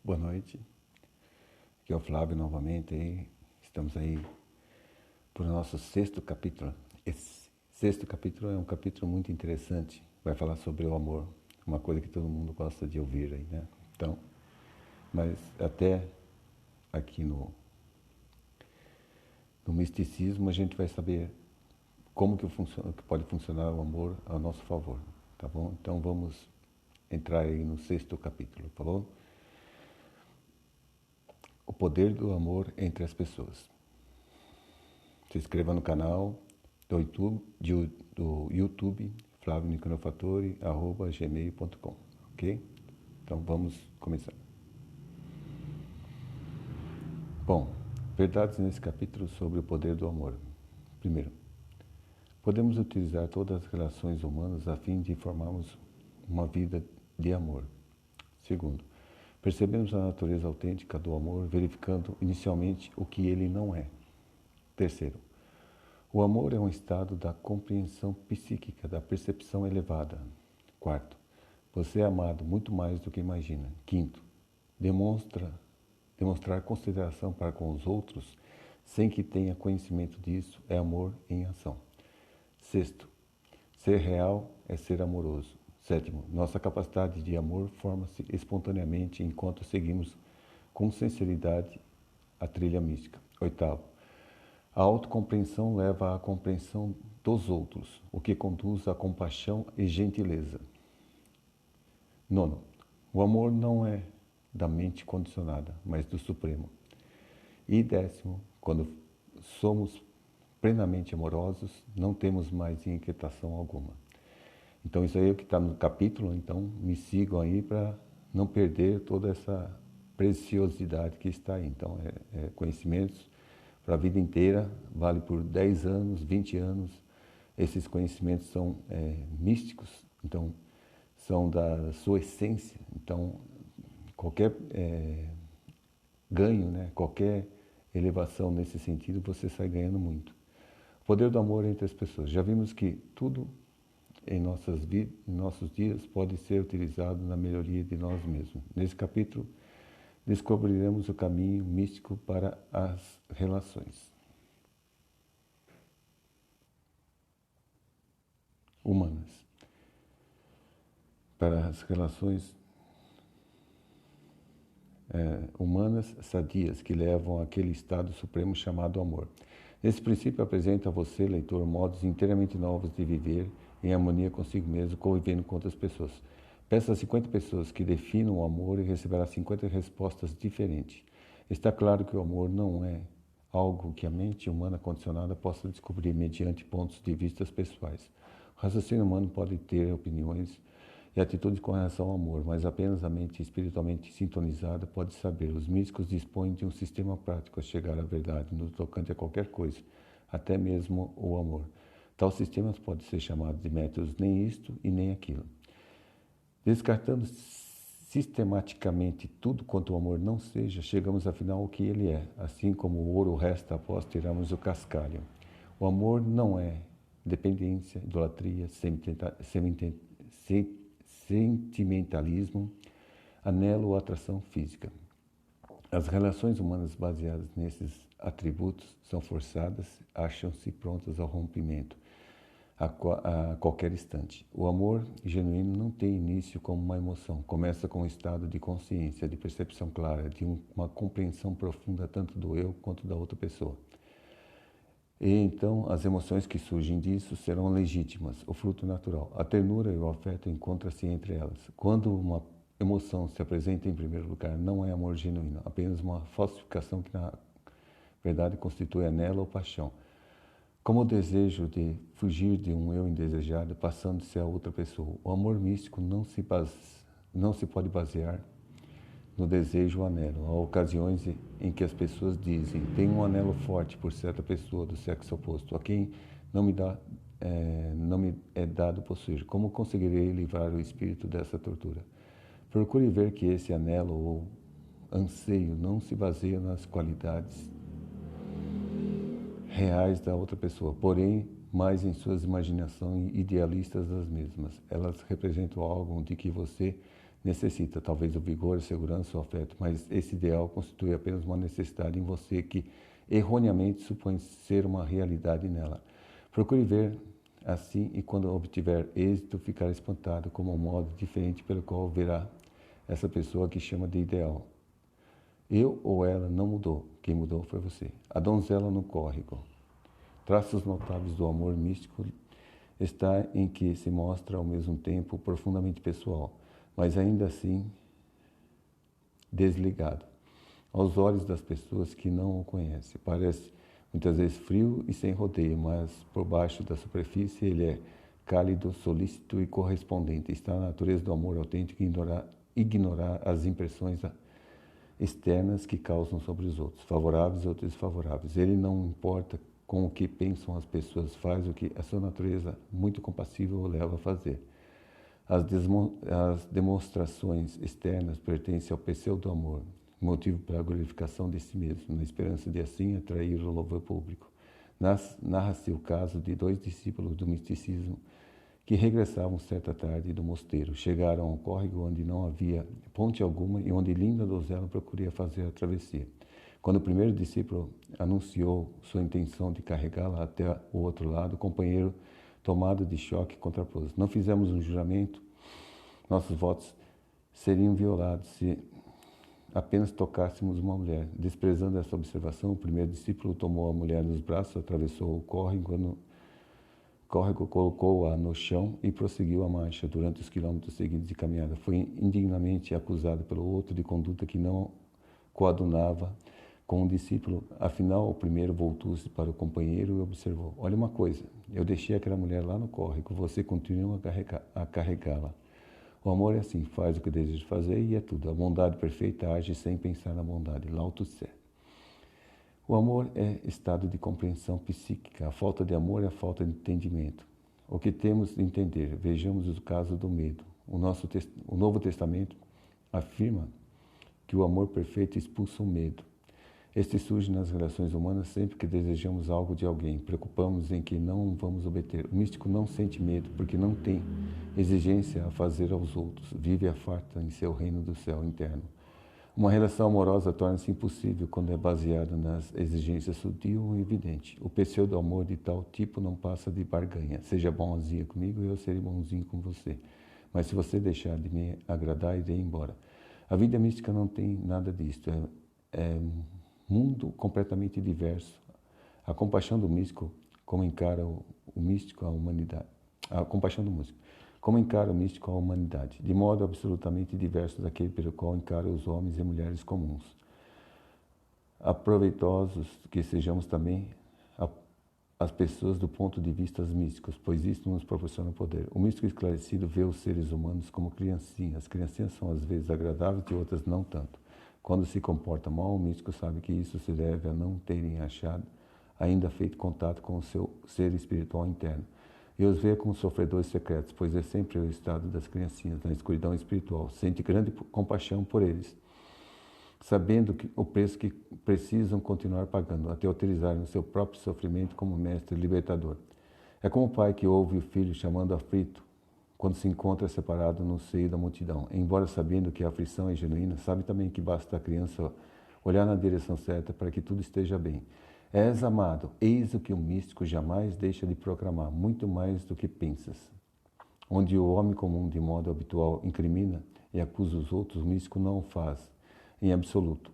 Boa noite, aqui é o Flávio novamente, estamos aí para o nosso sexto capítulo. Esse sexto capítulo é um capítulo muito interessante, vai falar sobre o amor, uma coisa que todo mundo gosta de ouvir aí, né? Então, mas até aqui no misticismo a gente vai saber como que pode funcionar o amor a nosso favor, tá bom? Então vamos entrar aí no sexto capítulo, falou? O poder do amor entre as pessoas. Se inscreva no canal do YouTube Flávio Nicanor Fattori, @gmail.com, ok? Então vamos começar. Bom, verdades nesse capítulo sobre o poder do amor. Primeiro, podemos utilizar todas as relações humanas a fim de formarmos uma vida de amor. Segundo, percebemos a natureza autêntica do amor verificando inicialmente o que ele não é. Terceiro, o amor é um estado da compreensão psíquica, da percepção elevada. Quarto, você é amado muito mais do que imagina. Quinto, demonstrar consideração para com os outros sem que tenha conhecimento disso é amor em ação. Sexto, ser real é ser amoroso. Sétimo, nossa capacidade de amor forma-se espontaneamente enquanto seguimos com sinceridade a trilha mística. Oitavo, a autocompreensão leva à compreensão dos outros, o que conduz à compaixão e gentileza. Nono, o amor não é da mente condicionada, mas do Supremo. E décimo, quando somos plenamente amorosos, não temos mais inquietação alguma. Então isso aí é o que está no capítulo, então me sigam aí para não perder toda essa preciosidade que está aí. Então conhecimentos para a vida inteira, vale por 10 anos, 20 anos. Esses conhecimentos são místicos, então são da sua essência. Então qualquer ganho, né, qualquer elevação nesse sentido, você sai ganhando muito. O poder do amor entre as pessoas. Já vimos que tudo em nossos dias pode ser utilizado na melhoria de nós mesmos. Nesse capítulo, descobriremos o caminho místico para as relações humanas. Para as relações humanas sadias que levam àquele estado supremo chamado amor. Esse princípio apresenta a você, leitor, modos inteiramente novos de viver em harmonia consigo mesmo, convivendo com outras pessoas. Peça a 50 pessoas que definam o amor e receberá 50 respostas diferentes. Está claro que o amor não é algo que a mente humana condicionada possa descobrir mediante pontos de vista pessoais. O raciocínio humano pode ter opiniões e atitudes com relação ao amor, mas apenas a mente espiritualmente sintonizada pode saber. Os místicos dispõem de um sistema prático a chegar à verdade no tocante a qualquer coisa, até mesmo o amor. Tal sistema pode ser chamado de métodos nem isto e nem aquilo. Descartando sistematicamente tudo quanto o amor não seja, chegamos afinal ao que ele é, assim como o ouro resta após tirarmos o cascalho. O amor não é dependência, idolatria, sentimentalismo, anelo ou atração física. As relações humanas baseadas nesses atributos são forçadas, acham-se prontas ao rompimento a qualquer instante. O amor genuíno não tem início como uma emoção, começa com um estado de consciência, de percepção clara, de uma compreensão profunda tanto do eu quanto da outra pessoa. E então as emoções que surgem disso serão legítimas, o fruto natural. A ternura e o afeto encontram-se entre elas. Quando uma emoção se apresenta em primeiro lugar, não é amor genuíno, apenas uma falsificação que na verdade constitui anelo ou paixão. Como o desejo de fugir de um eu indesejado, passando-se a outra pessoa. O amor místico não se pode basear no desejo ou anelo. Há ocasiões em que as pessoas dizem: tenho um anelo forte por certa pessoa do sexo oposto, a quem não me é dado possuir. Como conseguirei livrar o espírito dessa tortura? Procure ver que esse anelo ou anseio não se baseia nas qualidades reais da outra pessoa, porém mais em suas imaginações idealistas das mesmas. Elas representam algo de que você necessita, talvez o vigor, a segurança, o afeto, mas esse ideal constitui apenas uma necessidade em você que erroneamente supõe ser uma realidade nela. Procure ver assim e quando obtiver êxito, ficar espantado como um modo diferente pelo qual verá essa pessoa que chama de ideal. Eu ou ela não mudou, quem mudou foi você. A donzela no córrego. Traços notáveis do amor místico está em que se mostra ao mesmo tempo profundamente pessoal, mas ainda assim desligado. Aos olhos das pessoas que não o conhecem, parece muitas vezes frio e sem rodeio, mas por baixo da superfície ele é cálido, solícito e correspondente. Está na natureza do amor autêntico ignorar as impressões externas que causam sobre os outros, favoráveis ou desfavoráveis. Ele não importa com o que pensam as pessoas, faz o que a sua natureza muito compassiva o leva a fazer. As demonstrações externas pertencem ao pseudo-amor, motivo para a glorificação de si mesmo, na esperança de assim atrair o louvor público. Narra-se o caso de 2 discípulos do misticismo que regressavam certa tarde do mosteiro. Chegaram a um córrego onde não havia ponte alguma e onde linda donzela procuraria fazer a travessia. Quando o primeiro discípulo anunciou sua intenção de carregá-la até o outro lado, o companheiro, tomado de choque, contrapôs: não fizemos um juramento? Nossos votos seriam violados se apenas tocássemos uma mulher. Desprezando essa observação, o primeiro discípulo tomou a mulher nos braços, atravessou o córrego, colocou-a no chão e prosseguiu a marcha. Durante os quilômetros seguintes de caminhada, foi indignamente acusado pelo outro de conduta que não coadunava com o discípulo. Afinal, o primeiro voltou-se para o companheiro e observou: olha uma coisa, eu deixei aquela mulher lá no córrego, você continua a carregá-la. O amor é assim, faz o que deseja fazer e é tudo. A bondade perfeita age sem pensar na bondade. Lao Tse. O amor é estado de compreensão psíquica. A falta de amor é a falta de entendimento. O que temos de entender? Vejamos o caso do medo. O Novo Testamento afirma que o amor perfeito expulsa o medo. Este surge nas relações humanas sempre que desejamos algo de alguém, preocupamos em que não vamos obter. O místico não sente medo porque não tem exigência a fazer aos outros, vive a farta em seu reino do céu interno. Uma relação amorosa torna-se impossível quando é baseada nas exigências sutil e evidente. O pseudo-amor de tal tipo não passa de barganha. Seja bonzinha comigo e eu serei bonzinho com você. Mas se você deixar de me agradar, irei embora. A vida mística não tem nada disto. É mundo completamente diverso. A compaixão do místico, como encara o místico a humanidade. A compaixão do místico, como encara o místico a humanidade, de modo absolutamente diverso daquele pelo qual encara os homens e mulheres comuns. Aproveitosos que sejamos também as pessoas do ponto de vista místicos, pois isto nos proporciona poder. O místico esclarecido vê os seres humanos como criancinhas. As criancinhas são às vezes agradáveis e outras não tanto. Quando se comporta mal, o místico sabe que isso se deve a não terem ainda feito contato com o seu ser espiritual interno. E os vê como sofredores secretos, pois é sempre o estado das criancinhas na escuridão espiritual. Sente grande compaixão por eles, sabendo que o preço que precisam continuar pagando, até utilizarem o seu próprio sofrimento como mestre libertador. É como o pai que ouve o filho chamando aflito, quando se encontra separado no seio da multidão. Embora sabendo que a aflição é genuína, sabe também que basta a criança olhar na direção certa para que tudo esteja bem. És amado, eis o que o místico jamais deixa de proclamar, muito mais do que pensas. Onde o homem comum, de modo habitual, incrimina e acusa os outros, o místico não o faz, em absoluto.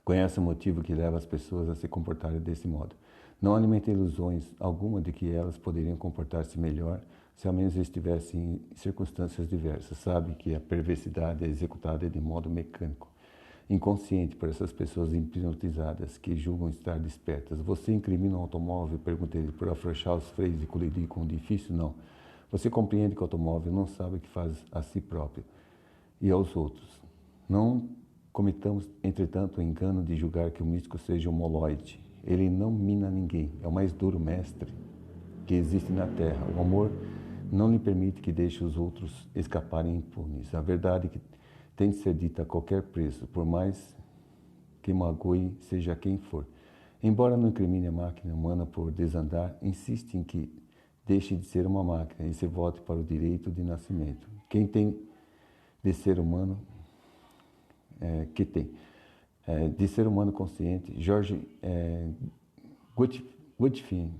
Conhece o motivo que leva as pessoas a se comportarem desse modo. Não alimenta ilusões alguma de que elas poderiam comportar-se melhor se ao menos estivessem em circunstâncias diversas. Sabe que a perversidade é executada de modo mecânico, inconsciente por essas pessoas hipnotizadas que julgam estar despertas. Você incrimina um automóvel, pergunta ele, por afrouxar os freios e colidir com um edifício? Não. Você compreende que o automóvel não sabe o que faz a si próprio e aos outros. Não cometamos, entretanto, o engano de julgar que o místico seja um moloide. Ele não mina ninguém. É o mais duro mestre que existe na Terra. O amor não lhe permite que deixe os outros escaparem impunes. A verdade que tem de ser dita a qualquer preço, por mais que magoe seja quem for. Embora não incrimine a máquina humana por desandar, insiste em que deixe de ser uma máquina e se volte para o direito de nascimento. Quem tem de ser humano que tem. De ser humano consciente, George Goodfin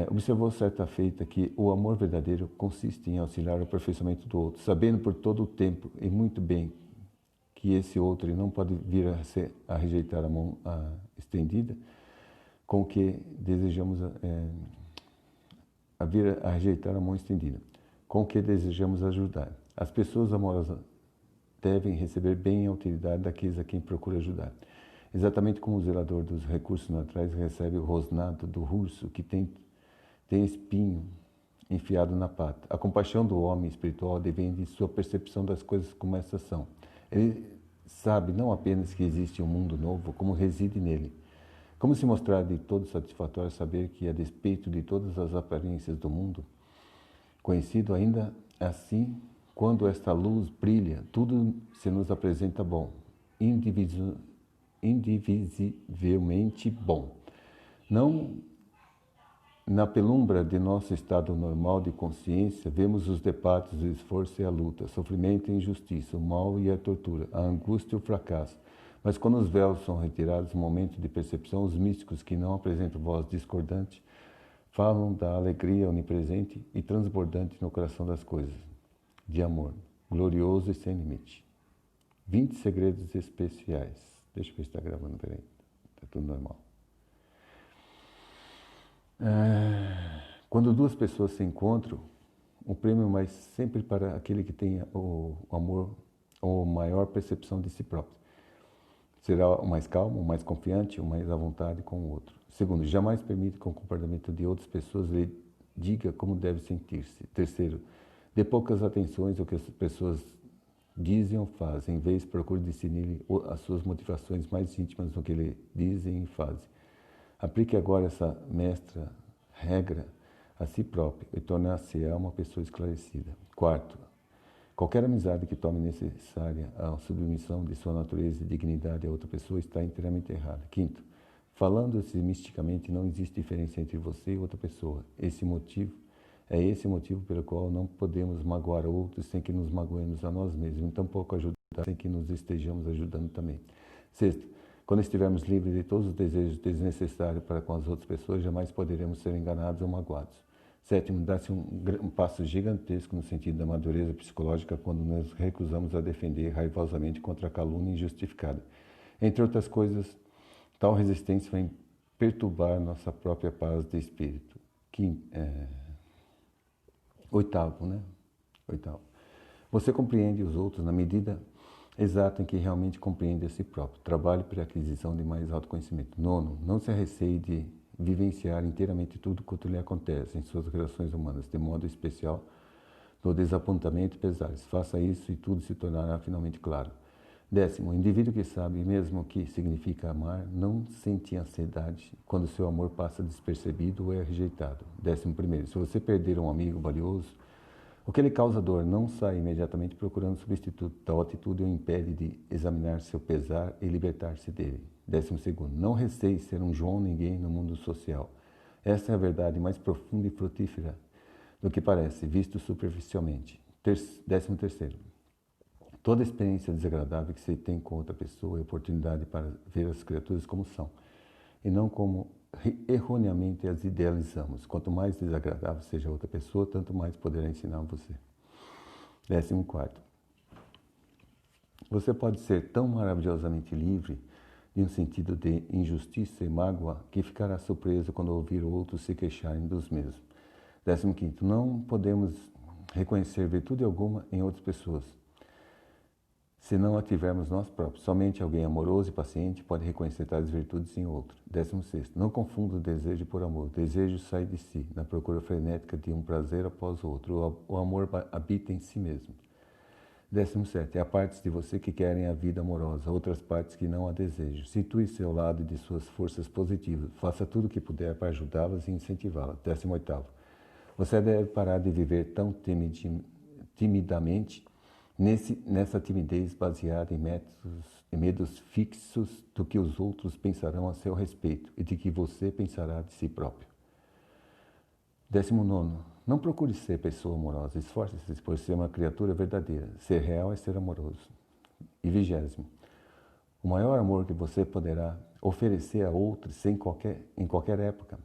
observou certa feita que o amor verdadeiro consiste em auxiliar o aperfeiçoamento do outro, sabendo por todo o tempo e muito bem que esse outro não pode vir a rejeitar a mão estendida, com que desejamos vir a rejeitar a mão estendida, com que desejamos ajudar. As pessoas amorosas devem receber bem a utilidade daqueles a quem procura ajudar. Exatamente como o zelador dos recursos naturais recebe o rosnado do urso que tem espinho enfiado na pata. A compaixão do homem espiritual advém de sua percepção das coisas como essas são. Ele sabe não apenas que existe um mundo novo, como reside nele. Como se mostrar de todo satisfatório saber que, a despeito de todas as aparências do mundo conhecido, ainda assim, quando esta luz brilha, tudo se nos apresenta bom, indivisivelmente bom. Não na penumbra de nosso estado normal de consciência, vemos os debates, o esforço e a luta, sofrimento e injustiça, o mal e a tortura, a angústia e o fracasso. Mas quando os véus são retirados no momento de percepção, os místicos que não apresentam voz discordante falam da alegria onipresente e transbordante no coração das coisas, de amor, glorioso e sem limite. 20 segredos especiais. Deixa eu ver se está gravando, peraí. Está tudo normal. Quando duas pessoas se encontram, o prêmio vai sempre para aquele que tem o amor ou maior percepção de si próprio. Será o mais calmo, o mais confiante, o mais à vontade com o outro. Segundo, jamais permite que o comportamento de outras pessoas lhe diga como deve sentir-se. Terceiro, dê poucas atenções ao que as pessoas dizem ou fazem, em vez procure discernir as suas motivações mais íntimas no que lhe dizem e fazem. Aplique agora essa mestra regra a si próprio e tornar-se uma pessoa esclarecida. Quarto, qualquer amizade que tome necessária a submissão de sua natureza e dignidade a outra pessoa está inteiramente errada. Quinto, falando-se misticamente, não existe diferença entre você e outra pessoa. Esse motivo pelo qual não podemos magoar outros sem que nos magoemos a nós mesmos, e tampouco ajudar sem que nos estejamos ajudando também. Sexto, quando estivermos livres de todos os desejos desnecessários para com as outras pessoas, jamais poderemos ser enganados ou magoados. Sétimo, dá-se um passo gigantesco no sentido da madureza psicológica quando nos recusamos a defender raivosamente contra a calúnia injustificada. Entre outras coisas, tal resistência vai perturbar nossa própria paz de espírito. Oitavo. Você compreende os outros na medida exata em que realmente compreende a si próprio. Trabalhe para a aquisição de mais autoconhecimento. Nono, não se receie de vivenciar inteiramente tudo quanto lhe acontece em suas relações humanas, de modo especial no desapontamento e pesares. Faça isso e tudo se tornará finalmente claro. Décimo, o indivíduo que sabe mesmo o que significa amar não sente ansiedade quando seu amor passa despercebido ou é rejeitado. 11º, se você perder um amigo valioso, o que lhe causa dor não sai imediatamente procurando substituto. Tal atitude o impede de examinar seu pesar e libertar-se dele. 12º, não receie ser um João ninguém no mundo social. Essa é a verdade mais profunda e frutífera do que parece, visto superficialmente. 13º, toda experiência desagradável que se tem com outra pessoa é oportunidade para ver as criaturas como são, e não como erroneamente as idealizamos. Quanto mais desagradável seja a outra pessoa, tanto mais poderá ensinar você. 14º, você pode ser tão maravilhosamente livre de um sentido de injustiça e mágoa que ficará surpreso quando ouvir outros se queixarem dos mesmos. 15º, não podemos reconhecer virtude alguma em outras pessoas se não a tivermos nós próprios. Somente alguém amoroso e paciente pode reconhecer tais virtudes em outro. 16º, não confunda o desejo por amor. O desejo sai de si, na procura frenética de um prazer após o outro. O amor habita em si mesmo. 17º, há partes de você que querem a vida amorosa, outras partes que não a desejam. Situe seu lado de suas forças positivas. Faça tudo o que puder para ajudá-las e incentivá-las. 18º, você deve parar de viver tão timidamente nessa timidez baseada em medos fixos do que os outros pensarão a seu respeito e de que você pensará de si próprio. 19º, Não procure ser pessoa amorosa, esforce-se por ser uma criatura verdadeira. Ser real é ser amoroso. E 20º, o maior amor que você poderá oferecer a outros em qualquer época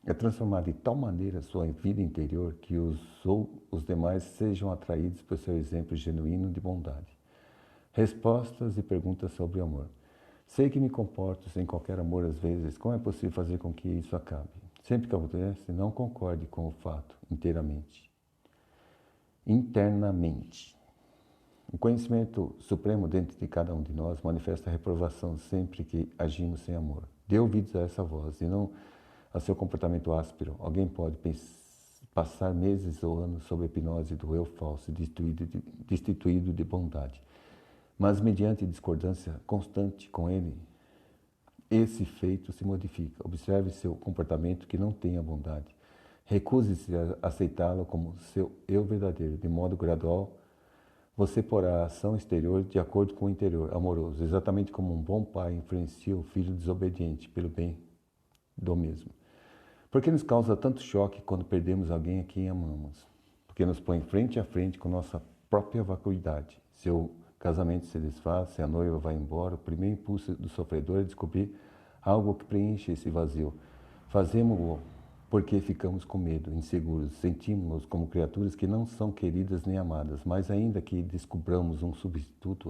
é transformar de tal maneira a sua vida interior que os demais sejam atraídos por seu exemplo genuíno de bondade. Respostas e perguntas sobre o amor. Sei que me comporto sem qualquer amor às vezes. Como é possível fazer com que isso acabe? Sempre que acontece, não concorde com o fato inteiramente. Internamente. O conhecimento supremo dentro de cada um de nós manifesta a reprovação sempre que agimos sem amor. Dê ouvidos a essa voz e não a seu comportamento áspero. Alguém pode passar meses ou anos sob a hipnose do eu falso, destituído de bondade. Mas mediante discordância constante com ele, esse feito se modifica. Observe seu comportamento que não tenha bondade. Recuse-se a aceitá-lo como seu eu verdadeiro. De modo gradual, você porá a ação exterior de acordo com o interior, amoroso, exatamente como um bom pai influencia o filho desobediente pelo bem do mesmo. Por que nos causa tanto choque quando perdemos alguém a quem amamos? Porque nos põe frente a frente com nossa própria vacuidade. Seu casamento se desfaz, se a noiva vai embora, o primeiro impulso do sofredor é descobrir algo que preenche esse vazio. Fazemos-o porque ficamos com medo, inseguros, sentimos-nos como criaturas que não são queridas nem amadas, mas ainda que descobramos um substituto,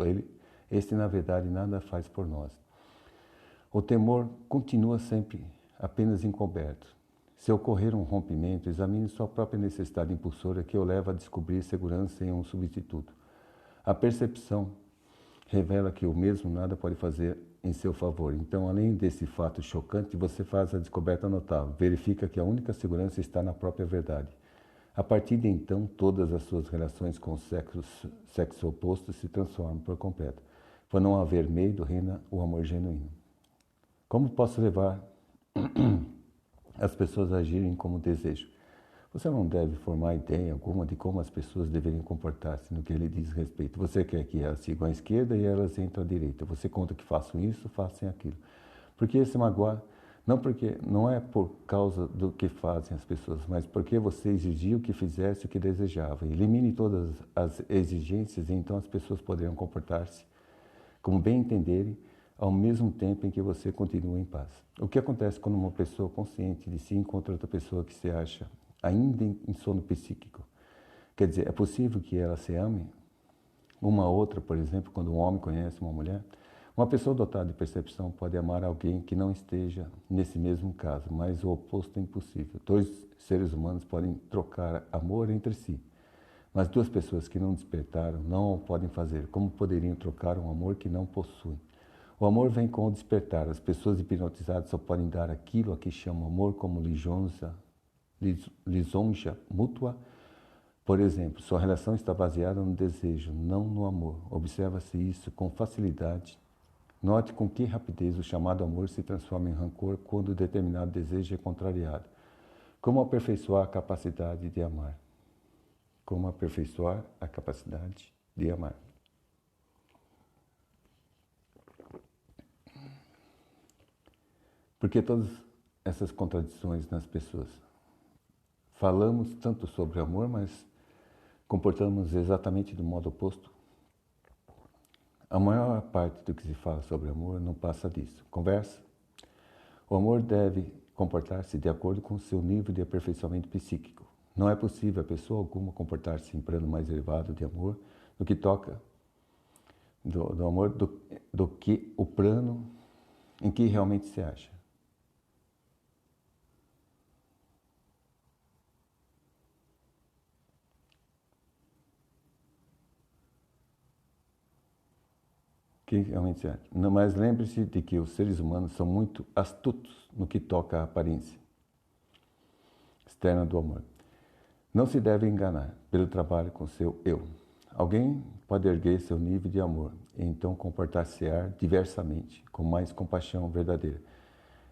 este na verdade nada faz por nós. O temor continua sempre apenas encoberto. Se ocorrer um rompimento, examine sua própria necessidade impulsora que o leva a descobrir segurança em um substituto. A percepção revela que o mesmo nada pode fazer em seu favor. Então, além desse fato chocante, você faz a descoberta notável. Verifica que a única segurança está na própria verdade. A partir de então, todas as suas relações com o sexo oposto se transformam por completo. Por não haver medo, reina o amor genuíno. Como posso levar as pessoas a agirem como desejo? Você não deve formar ideia alguma de como as pessoas deveriam comportar-se no que lhe diz respeito. Você quer que elas sigam à esquerda e elas entram à direita. Você conta que façam isso, façam aquilo. Porque esse magoar, não é por causa do que fazem as pessoas, mas porque você exigiu que fizesse o que desejava. Elimine todas as exigências e então as pessoas poderão comportar-se como bem entenderem, ao mesmo tempo em que você continua em paz. O que acontece quando uma pessoa consciente de si encontra outra pessoa que se acha ainda em sono psíquico? Quer dizer, é possível que ela se ame? Uma outra, por exemplo, quando um homem conhece uma mulher, uma pessoa dotada de percepção pode amar alguém que não esteja nesse mesmo caso, mas o oposto é impossível. Dois seres humanos podem trocar amor entre si, mas duas pessoas que não despertaram não o podem fazer. Como poderiam trocar um amor que não possuem? O amor vem com o despertar. As pessoas hipnotizadas só podem dar aquilo a que chamam amor como lisonja mútua. Por exemplo, sua relação está baseada no desejo, não no amor. Observa-se isso com facilidade. Note com que rapidez o chamado amor se transforma em rancor quando determinado desejo é contrariado. Como aperfeiçoar a capacidade de amar? Como aperfeiçoar a capacidade de amar? Porque todas essas contradições nas pessoas? Falamos tanto sobre amor, mas comportamos exatamente do modo oposto. A maior parte do que se fala sobre amor não passa disso. Conversa. O amor deve comportar-se de acordo com o seu nível de aperfeiçoamento psíquico. Não é possível a pessoa alguma comportar-se em plano mais elevado de amor do que toca do amor do que o plano em que realmente se acha. Que realmente se acha. Mas lembre-se de que os seres humanos são muito astutos no que toca à aparência externa do amor. Não se deve enganar pelo trabalho com seu eu. Alguém pode erguer seu nível de amor e então comportar-se-á diversamente, com mais compaixão verdadeira.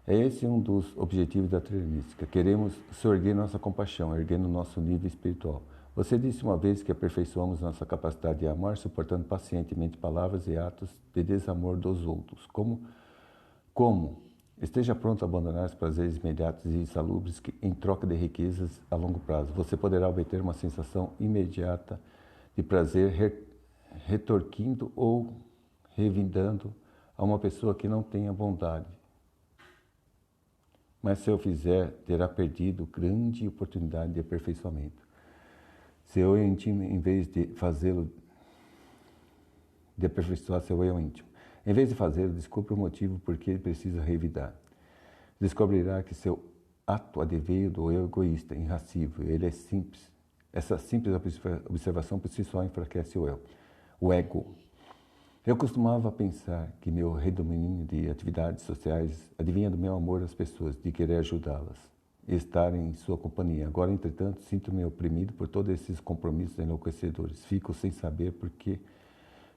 É esse um dos objetivos da trilha mística. Queremos soerguer nossa compaixão, erguendo nosso nível espiritual. Você disse uma vez que aperfeiçoamos nossa capacidade de amar, suportando pacientemente palavras e atos de desamor dos outros. Como Esteja pronto a abandonar os prazeres imediatos e insalubres em troca de riquezas a longo prazo. Você poderá obter uma sensação imediata de prazer retorquindo ou revindando a uma pessoa que não tenha bondade. Mas se eu fizer, terá perdido grande oportunidade de aperfeiçoamento. Seu eu íntimo, em vez de fazê-lo, de aperfeiçoar seu eu íntimo. Em vez de fazê-lo, descubra o motivo por que ele precisa revidar. Descobrirá que seu ato adveio do eu egoísta, irracível. Ele é simples. Essa simples observação por si só enfraquece o eu, o ego. Eu costumava pensar que meu redomínio de atividades sociais adivinha do meu amor às pessoas, de querer ajudá-las, estar em sua companhia. Agora, entretanto, sinto-me oprimido por todos esses compromissos enlouquecedores. Fico sem saber por que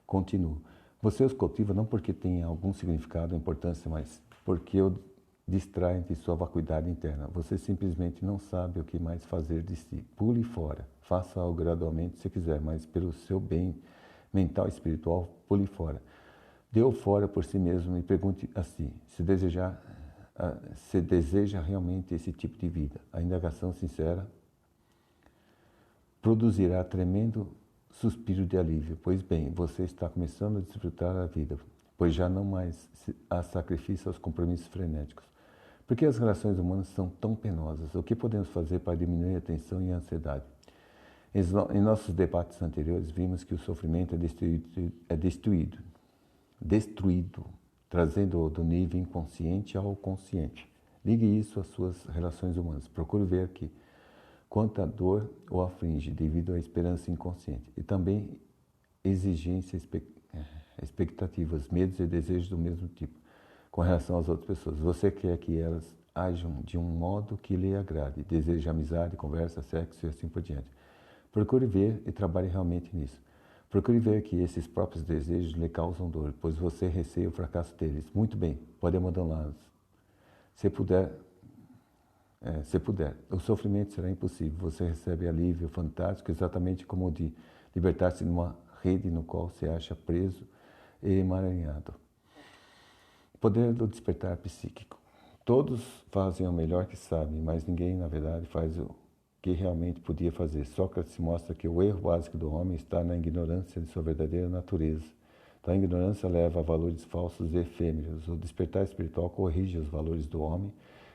continuo. Você os cultiva não porque tenha algum significado ou importância, mas porque o distraem de sua vacuidade interna. Você simplesmente não sabe o que mais fazer de si. Pule fora. Faça-o gradualmente se quiser, mas pelo seu bem mental e espiritual, pule fora. Dê-o fora por si mesmo e pergunte a si, se deseja realmente esse tipo de vida. A indagação sincera produzirá tremendo suspiro de alívio. Pois bem, você está começando a desfrutar a vida, pois já não mais há sacrifício aos compromissos frenéticos. Por que as relações humanas são tão penosas? O que podemos fazer para diminuir a tensão e a ansiedade? Em nossos debates anteriores, vimos que o sofrimento é destruído, trazendo-o do nível inconsciente ao consciente. Ligue isso às suas relações humanas. Procure ver que quanta dor o aflige devido à esperança inconsciente e também exigências, expectativas, medos e desejos do mesmo tipo com relação às outras pessoas. Você quer que elas ajam de um modo que lhe agrade, deseja amizade, conversa, sexo e assim por diante. Procure ver e trabalhe realmente nisso. Procure ver que esses próprios desejos lhe causam dor, pois você receia o fracasso deles. Muito bem, pode abandoná-los. Se puder, o sofrimento será impossível. Você recebe alívio fantástico, exatamente como o de libertar-se de uma rede no qual se acha preso e emaranhado. Poder do despertar psíquico. Todos fazem o melhor que sabem, mas ninguém, na verdade, faz o que realmente podia fazer. Sócrates mostra que o erro básico do homem está na ignorância de sua verdadeira natureza. Então, a ignorância leva a valores falsos e efêmeros. O despertar espiritual corrige os valores do homem,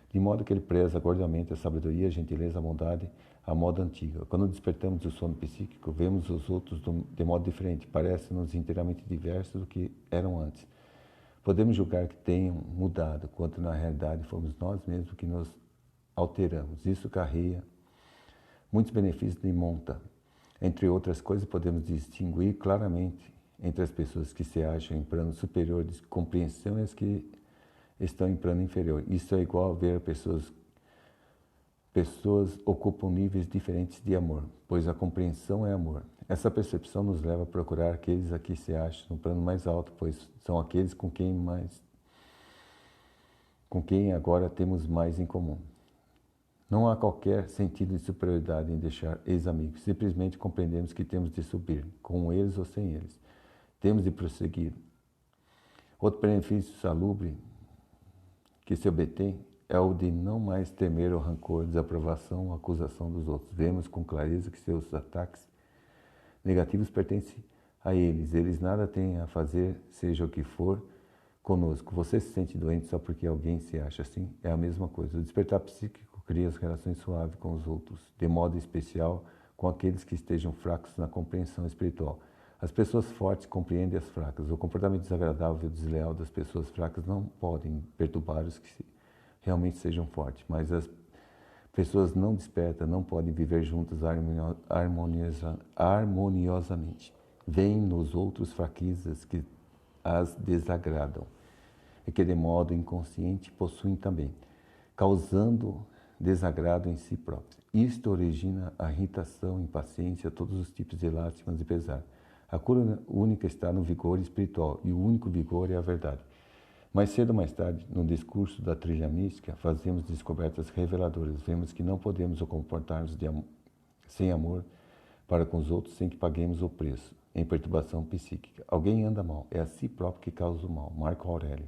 de modo que ele preza gordemente a sabedoria, a gentileza, a bondade, a moda antiga. Quando despertamos do sono psíquico, vemos os outros de modo diferente, parecem-nos inteiramente diversos do que eram antes. Podemos julgar que tenham mudado, quando na realidade fomos nós mesmos que nos alteramos. Isso carrega muitos benefícios de monta. Entre outras coisas, podemos distinguir claramente entre as pessoas que se acham em plano superior de compreensão e as que estão em plano inferior. Isso é igual a ver pessoas ocupam níveis diferentes de amor, pois a compreensão é amor. Essa percepção nos leva a procurar aqueles a que se acham no plano mais alto, pois são aqueles com quem agora temos mais em comum. Não há qualquer sentido de superioridade em deixar ex-amigos. Simplesmente compreendemos que temos de subir, com eles ou sem eles. Temos de prosseguir. Outro benefício salubre que se obtém é o de não mais temer o rancor, desaprovação ou acusação dos outros. Vemos com clareza que seus ataques negativos pertencem a eles. Eles nada têm a fazer, seja o que for, conosco. Você se sente doente só porque alguém se acha assim? É a mesma coisa. O despertar psíquico cria as relações suaves com os outros, de modo especial com aqueles que estejam fracos na compreensão espiritual. As pessoas fortes compreendem as fracas. O comportamento desagradável e desleal das pessoas fracas não podem perturbar os que realmente sejam fortes, mas as pessoas não despertas não podem viver juntas harmoniosamente. Veem nos outros fraquezas que as desagradam e que de modo inconsciente possuem também, causando desagrado em si próprios. Isto origina a irritação, impaciência, todos os tipos de lástimas e pesar. A cura única está no vigor espiritual e o único vigor é a verdade. Mais cedo ou mais tarde, no discurso da trilha mística, fazemos descobertas reveladoras. Vemos que não podemos comportar-nos sem amor para com os outros sem que paguemos o preço, em perturbação psíquica. Alguém anda mal, é a si próprio que causa o mal. Marco Aurélio.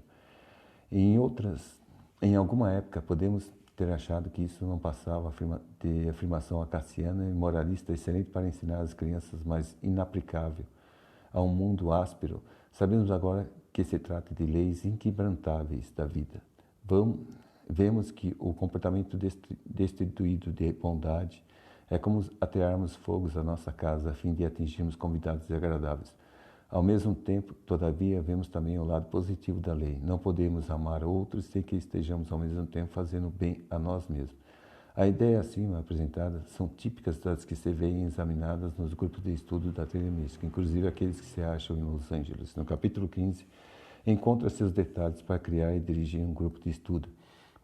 E em outras Em alguma época, podemos ter achado que isso não passava de afirmação acaciana e moralista excelente para ensinar as crianças, mas inaplicável a um mundo áspero. Sabemos agora que se trata de leis inquebrantáveis da vida. Vemos que o comportamento destituído de bondade é como atearmos fogos à nossa casa a fim de atingirmos convidados agradáveis. Ao mesmo tempo, todavia, vemos também o lado positivo da lei. Não podemos amar outros sem que estejamos ao mesmo tempo fazendo bem a nós mesmos. A ideia acima apresentada são típicas das que se veem examinadas nos grupos de estudo da teoria mística, inclusive aqueles que se acham em Los Angeles. No capítulo 15, encontra seus detalhes para criar e dirigir um grupo de estudo,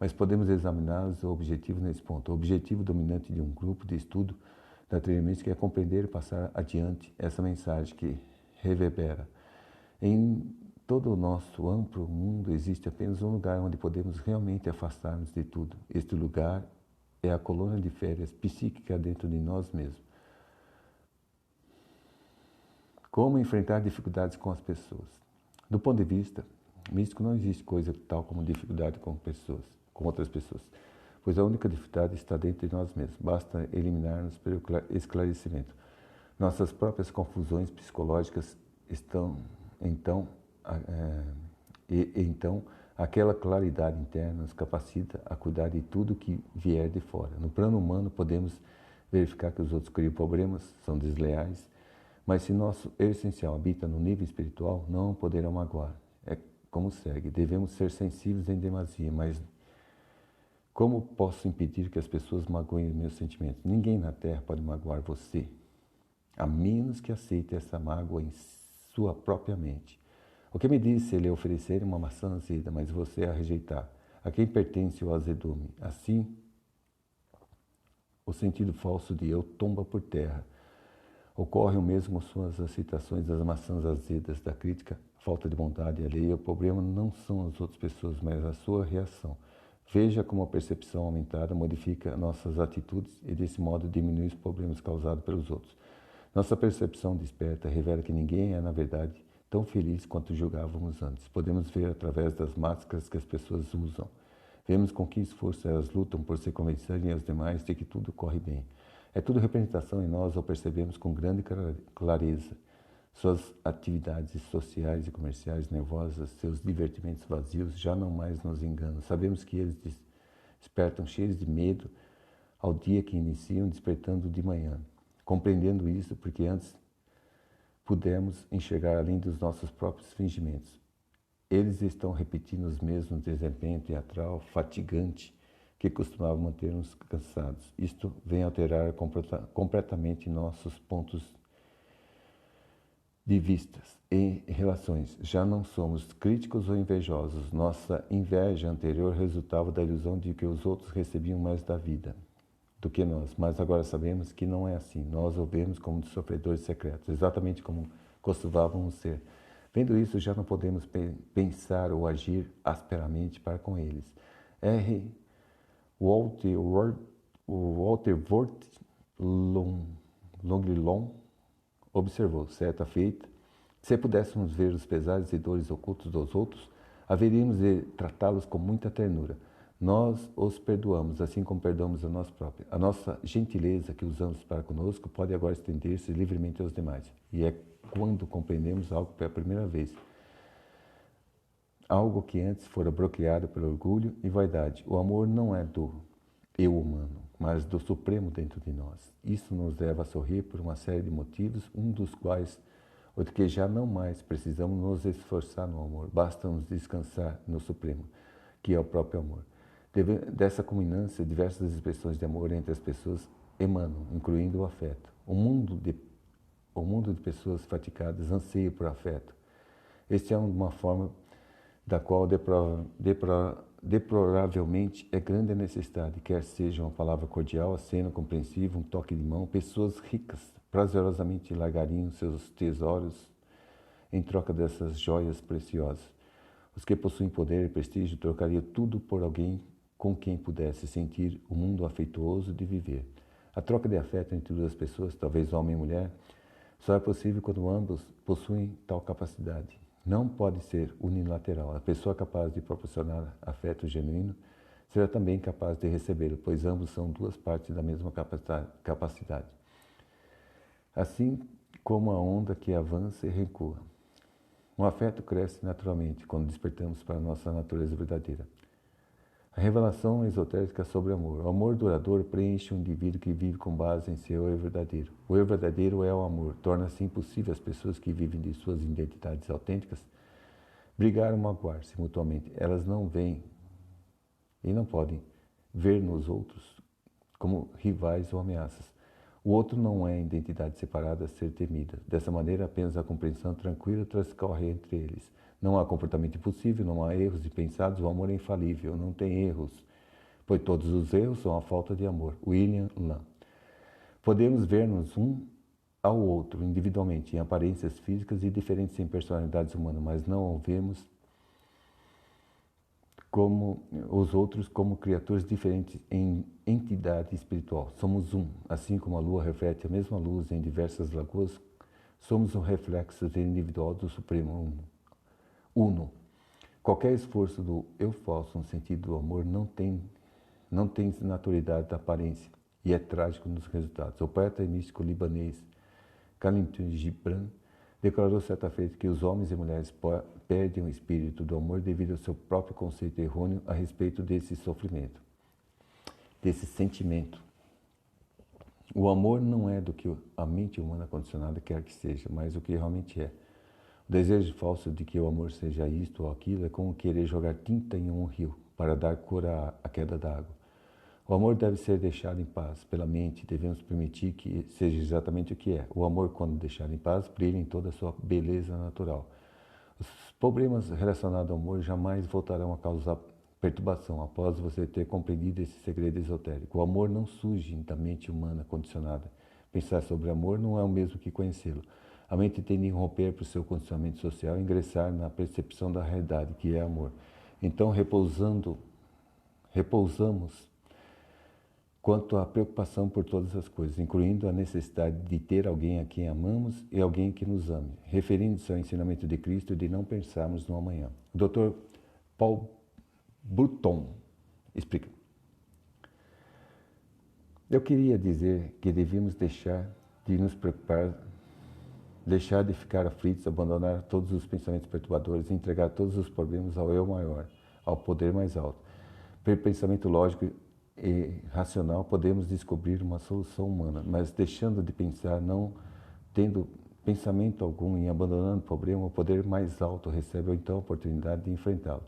mas podemos examiná-los o objetivo nesse ponto. O objetivo dominante de um grupo de estudo da teoria mística é compreender e passar adiante essa mensagem que reverbera. Em todo o nosso amplo mundo existe apenas um lugar onde podemos realmente afastar-nos de tudo. Este lugar é a colônia de férias psíquica dentro de nós mesmos. Como enfrentar dificuldades com as pessoas? Do ponto de vista místico, não existe coisa tal como dificuldade com outras pessoas, pois a única dificuldade está dentro de nós mesmos. Basta eliminar-nos pelo esclarecimento. Nossas próprias confusões psicológicas estão, então, aquela claridade interna nos capacita a cuidar de tudo que vier de fora. No plano humano, podemos verificar que os outros criam problemas, são desleais, mas se nosso essencial habita no nível espiritual, não poderão magoar. É como segue: devemos ser sensíveis em demasia, mas como posso impedir que as pessoas magoem os meus sentimentos? Ninguém na Terra pode magoar você, a menos que aceite essa mágoa em sua própria mente. O que me diz se lhe oferecer uma maçã azeda, mas você a rejeitar? A quem pertence o azedume? Assim, o sentido falso de eu tomba por terra. Ocorre o mesmo com suas aceitações das maçãs azedas, da crítica, falta de bondade alheia. O problema não são as outras pessoas, mas a sua reação. Veja como a percepção aumentada modifica nossas atitudes e, desse modo, diminui os problemas causados pelos outros. Nossa percepção desperta revela que ninguém é, na verdade, tão feliz quanto julgávamos antes. Podemos ver através das máscaras que as pessoas usam. Vemos com que esforço elas lutam por se convencerem aos demais de que tudo corre bem. É tudo representação em nós, ou percebemos com grande clareza. Suas atividades sociais e comerciais nervosas, seus divertimentos vazios, já não mais nos enganam. Sabemos que eles despertam cheios de medo ao dia que iniciam, despertando de manhã. Compreendendo isso, porque antes pudemos enxergar além dos nossos próprios fingimentos. Eles estão repetindo os mesmos desempenho teatral, fatigante, que costumava manter-nos cansados. Isto vem alterar completamente nossos pontos de vistas e relações. Já não somos críticos ou invejosos. Nossa inveja anterior resultava da ilusão de que os outros recebiam mais da vida do que nós, mas agora sabemos que não é assim. Nós o vemos como sofredores secretos, exatamente como costumávamos ser. Vendo isso, já não podemos pensar ou agir asperamente para com eles. Walter Wort Longlilon observou, certa feita, se pudéssemos ver os pesares e dores ocultos dos outros, haveríamos de tratá-los com muita ternura. Nós os perdoamos, assim como perdoamos a nós próprios. A nossa gentileza que usamos para conosco pode agora estender-se livremente aos demais. E é quando compreendemos algo pela primeira vez. Algo que antes fora bloqueado pelo orgulho e vaidade. O amor não é do eu humano, mas do Supremo dentro de nós. Isso nos leva a sorrir por uma série de motivos, um dos quais o de que já não mais precisamos nos esforçar no amor, basta nos descansar no Supremo, que é o próprio amor. Dessa culminância, diversas expressões de amor entre as pessoas emanam, incluindo o afeto. O mundo de pessoas fatigadas anseia por afeto. Este é uma forma da qual deploravelmente é grande a necessidade, quer seja uma palavra cordial, aceno compreensivo, um toque de mão. Pessoas ricas prazerosamente largariam seus tesouros em troca dessas joias preciosas. Os que possuem poder e prestígio trocariam tudo por alguém com quem pudesse sentir o mundo afetuoso de viver. A troca de afeto entre duas pessoas, talvez homem e mulher, só é possível quando ambos possuem tal capacidade. não pode ser unilateral. A pessoa capaz de proporcionar afeto genuíno será também capaz de recebê-lo, pois ambos são duas partes da mesma capacidade. Assim como a onda que avança e recua. Um afeto cresce naturalmente quando despertamos para a nossa natureza verdadeira. A revelação esotérica sobre o amor. O amor duradouro preenche o indivíduo que vive com base em seu eu verdadeiro. O eu verdadeiro é o amor. Torna-se impossível as pessoas que vivem de suas identidades autênticas brigar ou magoar-se mutuamente. Elas não veem e não podem ver nos outros como rivais ou ameaças. O outro não é identidade separada a ser temida. Dessa maneira, apenas a compreensão tranquila transcorre entre eles. Não há comportamento impossível, não há erros impensados, o amor é infalível, não tem erros, pois todos os erros são a falta de amor. William Lamb. Podemos ver-nos um ao outro individualmente, em aparências físicas e diferentes em personalidades humanas, mas não o vemos como os outros como criaturas diferentes em entidade espiritual. Somos um, assim como a lua reflete a mesma luz em diversas lagoas, somos um reflexo individual do Supremo Uno. Qualquer esforço do eu falso no sentido do amor não tem naturalidade da aparência e é trágico nos resultados. O poeta e místico libanês Khalil Gibran declarou certa feita que os homens e mulheres perdem o espírito do amor devido ao seu próprio conceito errôneo a respeito desse sofrimento, desse sentimento. O amor não é do que a mente humana condicionada quer que seja, mas o que realmente é. O desejo falso de que o amor seja isto ou aquilo é como querer jogar tinta em um rio para dar cor à queda d'água. O amor deve ser deixado em paz pela mente, devemos permitir que seja exatamente o que é. O amor, quando deixado em paz, brilha em toda a sua beleza natural. Os problemas relacionados ao amor jamais voltarão a causar perturbação após você ter compreendido esse segredo esotérico. O amor não surge da mente humana condicionada. Pensar sobre amor não é o mesmo que conhecê-lo. A mente tende a romper para o seu condicionamento social e ingressar na percepção da realidade, que é amor. Então, repousamos quanto à preocupação por todas as coisas, incluindo a necessidade de ter alguém a quem amamos e alguém que nos ame, referindo-se ao ensinamento de Cristo de não pensarmos no amanhã. O Dr. Paul Burton explica. Eu queria dizer que devíamos deixar de nos preocupar, deixar de ficar aflitos, abandonar todos os pensamentos perturbadores e entregar todos os problemas ao eu maior, ao poder mais alto. Pelo pensamento lógico e racional, podemos descobrir uma solução humana, mas deixando de pensar, não tendo pensamento algum e abandonando o problema, o poder mais alto recebe então a oportunidade de enfrentá-lo.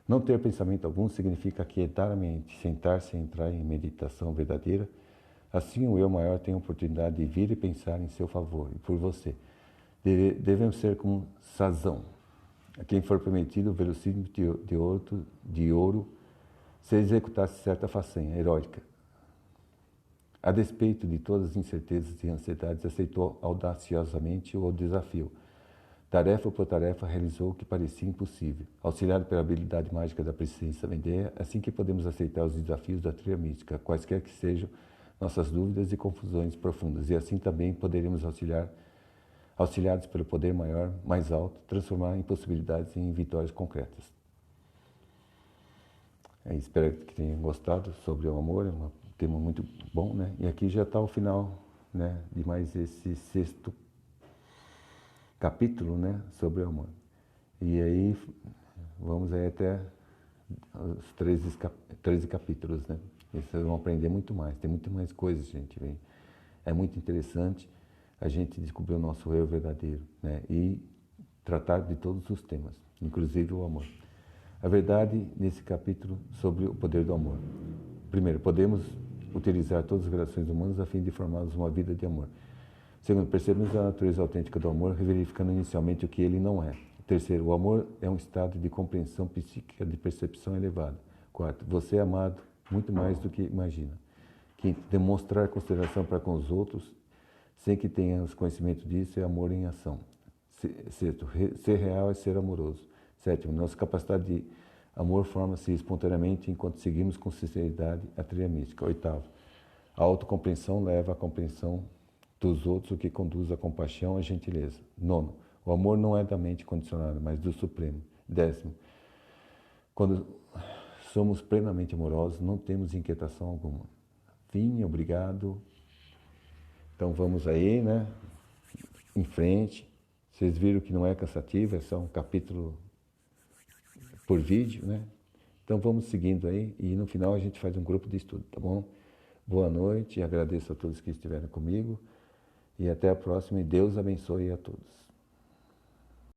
Não ter pensamento algum significa aquietar a mente, sentar-se e entrar em meditação verdadeira. Assim, o eu maior tem a oportunidade de vir e pensar em seu favor e por você. Devemos ser como Sazão, a quem for permitido o velocímetro de ouro se executasse certa façanha heróica. A despeito de todas as incertezas e ansiedades, aceitou audaciosamente o desafio. Tarefa por tarefa, realizou o que parecia impossível. Auxiliado pela habilidade mágica da presença vendeia, assim que podemos aceitar os desafios da trilha mística, quaisquer que sejam nossas dúvidas e confusões profundas, e assim também poderemos auxiliados pelo poder maior, mais alto, transformar impossibilidades em vitórias concretas. Espero que tenham gostado sobre o amor, é um tema muito bom, né? E aqui já está o final, né, de mais esse 6º capítulo, né, sobre o amor. E aí vamos aí até os 13 capítulos, né? E vocês vão aprender muito mais, tem muito mais coisas, gente. É muito interessante a gente descobrir o nosso eu verdadeiro, né? E tratar de todos os temas, inclusive o amor. A verdade nesse capítulo sobre o poder do amor. Primeiro, podemos utilizar todas as relações humanas a fim de formarmos uma vida de amor. Segundo, percebemos a natureza autêntica do amor, verificando inicialmente o que ele não é. Terceiro, o amor é um estado de compreensão psíquica de percepção elevada. Quarto, você é amado muito mais do que imagina. Quinto, demonstrar consideração para com os outros, sem que tenhamos conhecimento disso, é amor em ação. Sexto, ser real é ser amoroso. Sétimo, nossa capacidade de amor forma-se espontaneamente enquanto seguimos com sinceridade a trilha mística. Oitavo, a autocompreensão leva à compreensão dos outros, o que conduz à compaixão e à gentileza. Nono, O amor não é da mente condicionada, mas do Supremo. 10º, quando somos plenamente amorosos, não temos inquietação alguma. Fim, obrigado. Então vamos aí, né? Em frente. Vocês viram que não é cansativo, é só um capítulo por vídeo, né? Então vamos seguindo aí e no final a gente faz um grupo de estudo, tá bom? Boa noite, agradeço a todos que estiveram comigo e até a próxima e Deus abençoe a todos.